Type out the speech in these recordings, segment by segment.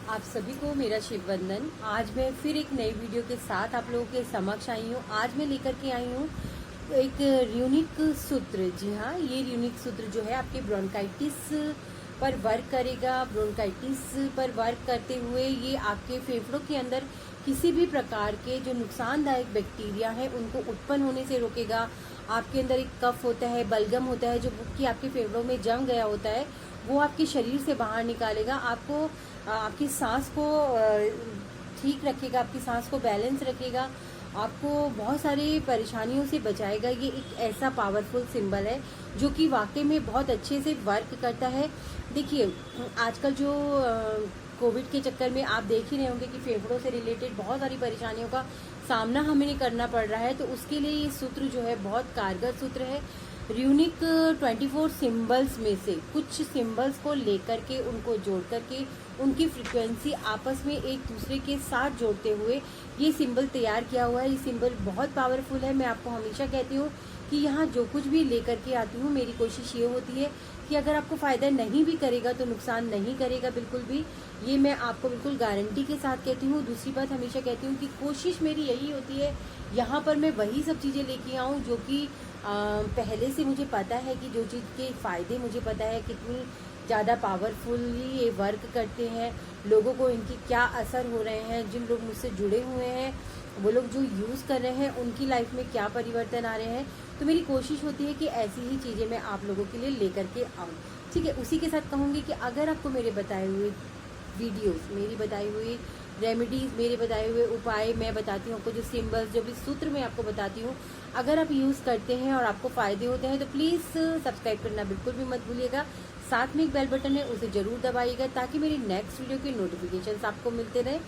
आप सभी को मेरा शिव वंदन। आज मैं फिर एक नई वीडियो के साथ आप लोगों के समक्ष आई हूँ। आज मैं लेकर के आई हूँ एक यूनिक सूत्र। जी हाँ, ये यूनिक सूत्र जो है आपके ब्रोंकाइटिस पर वर्क करेगा। ब्रोंकाइटिस पर वर्क करते हुए ये आपके फेफड़ों के अंदर किसी भी प्रकार के जो नुकसानदायक बैक्टीरिया हैं उनको उत्पन्न होने से रोकेगा। आपके अंदर एक कफ होता है, बलगम होता है जो कि आपके फेफड़ों में जम गया होता है, वो आपके शरीर से बाहर निकालेगा। आपको आपकी सांस को ठीक रखेगा, आपकी सांस को बैलेंस रखेगा, आपको बहुत सारी परेशानियों से बचाएगा। ये एक ऐसा पावरफुल सिंबल है जो कि वाकई में बहुत अच्छे से वर्क करता है। देखिए, आजकल जो कोविड के चक्कर में आप देख ही रहे होंगे कि फेफड़ों से रिलेटेड बहुत सारी परेशानियों का सामना हमें करना पड़ रहा है, तो उसके लिए ये सूत्र जो है बहुत कारगर सूत्र है। यूनिक 24 सिंबल्स में से कुछ सिंबल्स को लेकर के उनको जोड़ करके उनकी फ्रीक्वेंसी आपस में एक दूसरे के साथ जोड़ते हुए ये सिंबल तैयार किया हुआ है। ये सिंबल बहुत पावरफुल है। मैं आपको हमेशा कहती हूँ कि यहाँ जो कुछ भी लेकर के आती हूँ, मेरी कोशिश ये होती है कि अगर आपको फ़ायदा नहीं भी करेगा तो नुकसान नहीं करेगा बिल्कुल भी। ये मैं आपको बिल्कुल गारंटी के साथ कहती हूँ। दूसरी बात हमेशा कहती हूँ कि कोशिश मेरी यही होती है यहाँ पर मैं वही सब चीज़ें लेके आऊँ जो कि पहले से मुझे पता है कि जो चीज़ के फ़ायदे मुझे पता है कितनी ज़्यादा पावरफुली ये वर्क करते हैं, लोगों को इनकी क्या असर हो रहे हैं, जिन लोग मुझसे जुड़े हुए हैं वो लोग जो यूज़ कर रहे हैं उनकी लाइफ में क्या परिवर्तन आ रहे हैं। तो मेरी कोशिश होती है कि ऐसी ही चीज़ें मैं आप लोगों के लिए लेकर के आऊँ। ठीक है, उसी के साथ कहूँगी कि अगर आपको मेरे बताए हुए वीडियोस, मेरी बताई हुई रेमेडीज़, मेरे बताए हुए उपाय मैं बताती हूँ आपको, जो सिंबल्स, जो भी सूत्र मैं आपको बताती हूँ, अगर आप यूज़ करते हैं और आपको फ़ायदे होते हैं तो प्लीज़ सब्सक्राइब करना बिल्कुल भी मत भूलिएगा। साथ में एक बेल बटन है, उसे ज़रूर दबाइएगा ताकि मेरी नेक्स्ट वीडियो के नोटिफिकेशंस आपको मिलते रहे।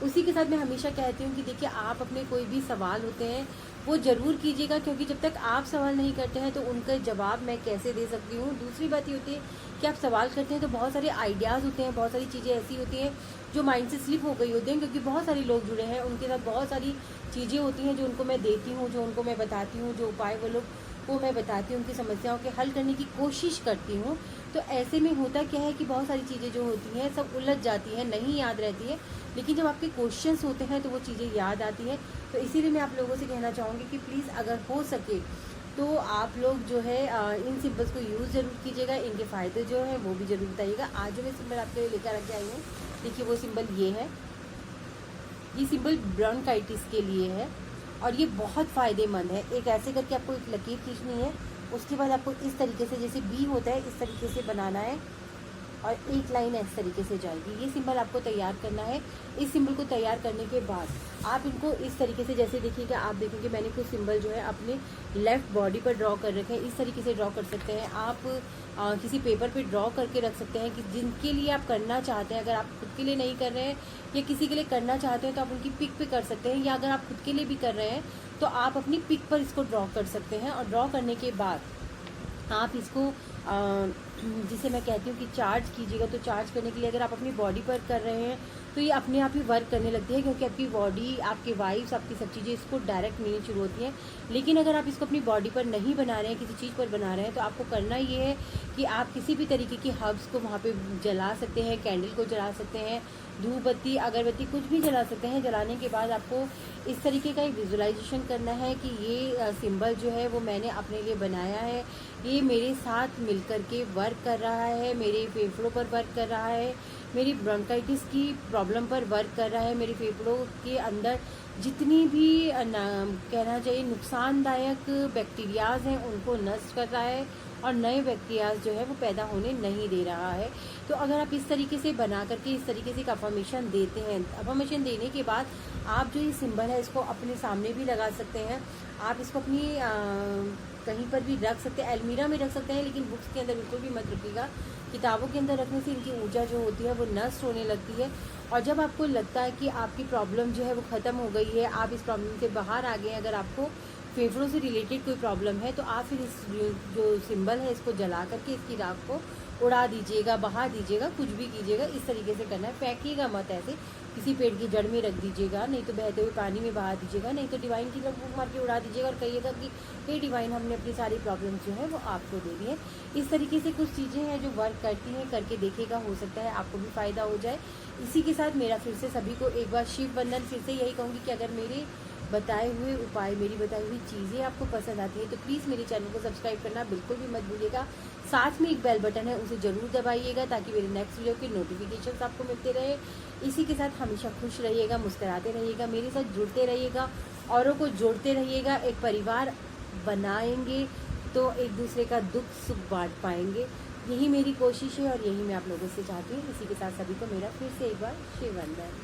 उसी के साथ मैं हमेशा कहती हूँ कि देखिए, आप अपने कोई भी सवाल होते हैं वो ज़रूर कीजिएगा, क्योंकि जब तक आप सवाल नहीं करते हैं तो उनका जवाब मैं कैसे दे सकती हूँ। दूसरी बात ये होती है कि आप सवाल करते हैं तो बहुत सारे आइडियाज़ होते हैं, बहुत सारी चीज़ें ऐसी होती हैं जो माइंड से स्लिप हो गई होती हैं, क्योंकि बहुत सारे लोग जुड़े हैं, उनके साथ बहुत सारी चीज़ें होती हैं जो उनको मैं देती हूँ, जो उनको मैं बताती हूँ, जो उपाय वो लोग को मैं बताती हूँ, उनकी समस्याओं के हल करने की कोशिश करती हूँ। तो ऐसे में होता क्या है कि बहुत सारी चीज़ें जो होती हैं सब उलझ जाती हैं, नहीं याद रहती है, लेकिन जब आपके क्वेश्चंस होते हैं तो वो चीज़ें याद आती हैं। तो इसीलिए मैं आप लोगों से कहना चाहूँगी कि प्लीज़ अगर हो सके तो आप लोग जो है इन सिंबल्स को यूज़ ज़रूर कीजिएगा, इनके फ़ायदे जो हैं वो भी ज़रूर बताइएगा। आज जो मैं सिंबल आपके लिए लेकर आके आई हूँ, देखिए वो सिंबल ये है। ये सिंबल ब्रोंकाइटिस के लिए है और ये बहुत फ़ायदेमंद है। एक ऐसे करके आपको एक लकीर खींचनी है, उसके बाद आपको इस तरीके से, जैसे बी होता है इस तरीके से बनाना है और एक लाइन इस तरीके से जाएगी। ये सिंबल आपको तैयार करना है। इस सिंबल को तैयार करने के बाद आप इनको इस तरीके से, जैसे देखिएगा, आप देखेंगे मैंने कुछ सिंबल जो है अपने लेफ़्ट बॉडी पर ड्रॉ कर रखे हैं। इस तरीके से ड्रॉ कर सकते हैं आप। किसी पेपर पे ड्रॉ करके रख सकते हैं कि जिनके लिए आप करना चाहते हैं। अगर आप खुद के लिए नहीं कर रहे हैं या किसी के लिए करना चाहते हैं तो आप उनकी पिक पे कर सकते हैं, या अगर आप खुद के लिए भी कर रहे हैं तो आप अपनी पिक पर इसको ड्रॉ कर सकते हैं। और ड्रॉ करने के बाद आप इसको जिसे मैं कहती हूँ कि चार्ज कीजिएगा। तो चार्ज करने के लिए अगर आप अपनी बॉडी पर कर रहे हैं तो ये अपने आप ही वर्क करने लगती है, क्योंकि आपकी बॉडी, आपके वाइब्स, आपकी सब चीज़ें इसको डायरेक्ट मिलनी शुरू होती हैं। लेकिन अगर आप इसको अपनी बॉडी पर नहीं बना रहे हैं, किसी चीज़ पर बना रहे हैं, तो आपको करना ये है कि आप किसी भी तरीके की हर्ब्स को वहाँ पे जला सकते हैं, कैंडल को जला सकते हैं, धूप बत्ती, अगरबत्ती, कुछ भी जला सकते हैं। जलाने के बाद आपको इस तरीके का एक विजुलाइजेशन करना है कि ये सिंबल जो है वो मैंने अपने लिए बनाया है, ये मेरे साथ मिलकर के वर्क कर रहा है, मेरे फेफड़ों पर वर्क कर रहा है, मेरी ब्रोंकाइटिस की प्रॉब्लम पर वर्क कर रहा है, मेरे फेफड़ों के अंदर जितनी भी कहना चाहिए नुकसानदायक बैक्टीरियाज हैं उनको नष्ट कर रहा है और नए बैक्टीरियाज जो है वो पैदा होने नहीं दे रहा है। तो अगर आप इस तरीके से बना करके इस तरीके से एक अफर्मेशन देते हैं, अफर्मेशन देने के बाद आप जो ये सिंबल है इसको अपने सामने भी लगा सकते हैं। आप इसको अपनी कहीं पर भी रख सकते हैं, अलमीरा में रख सकते हैं, लेकिन बुक्स के अंदर बिल्कुल भी मत रखिएगा। किताबों के अंदर रखने से इनकी ऊर्जा जो होती है वो नष्ट होने लगती है। और जब आपको लगता है कि आपकी प्रॉब्लम जो है वो ख़त्म हो गई है, आप इस प्रॉब्लम से बाहर आ गए हैं, अगर आपको फेफड़ों से रिलेटेड कोई प्रॉब्लम है, तो आप फिर इस जो सिंबल है इसको जला करके, इसकी राख को उड़ा दीजिएगा, बहा दीजिएगा, कुछ भी कीजिएगा, इस तरीके से करना है। फेंकिएगा मत ऐसे, किसी पेड़ की जड़ में रख दीजिएगा, नहीं तो बहते हुए पानी में बहा दीजिएगा, नहीं तो डिवाइन की तरफ फूंक मार के उड़ा दीजिएगा और कहिएगा कि हे डिवाइन, हमने अपनी सारी प्रॉब्लम्स जो है वो आपको दे दी है। इस तरीके से कुछ चीज़ें हैं जो वर्क करती हैं, करके देखिएगा, हो सकता है आपको भी फ़ायदा हो जाए। इसी के साथ मेरा फिर से सभी को एक बार शिव बंधन फिर से यही कहूँगी कि अगर मेरे बताए हुए उपाय, मेरी बताई हुई चीज़ें आपको पसंद आती हैं तो प्लीज़ मेरे चैनल को सब्सक्राइब करना बिल्कुल भी मत भूलिएगा। साथ में एक बेल बटन है, उसे ज़रूर दबाइएगा ताकि मेरे नेक्स्ट वीडियो के नोटिफिकेशंस आपको मिलते रहे। इसी के साथ हमेशा खुश रहिएगा, मुस्कुराते रहिएगा, मेरे साथ जुड़ते रहिएगा, औरों को जोड़ते रहिएगा। एक परिवार बनाएंगे तो एक दूसरे का दुख सुख बांट पाएंगे। यही मेरी कोशिश है और यही मैं आप लोगों से चाहती हूँ। इसी के साथ सभी को मेरा फिर से एक बार शिव वंदन।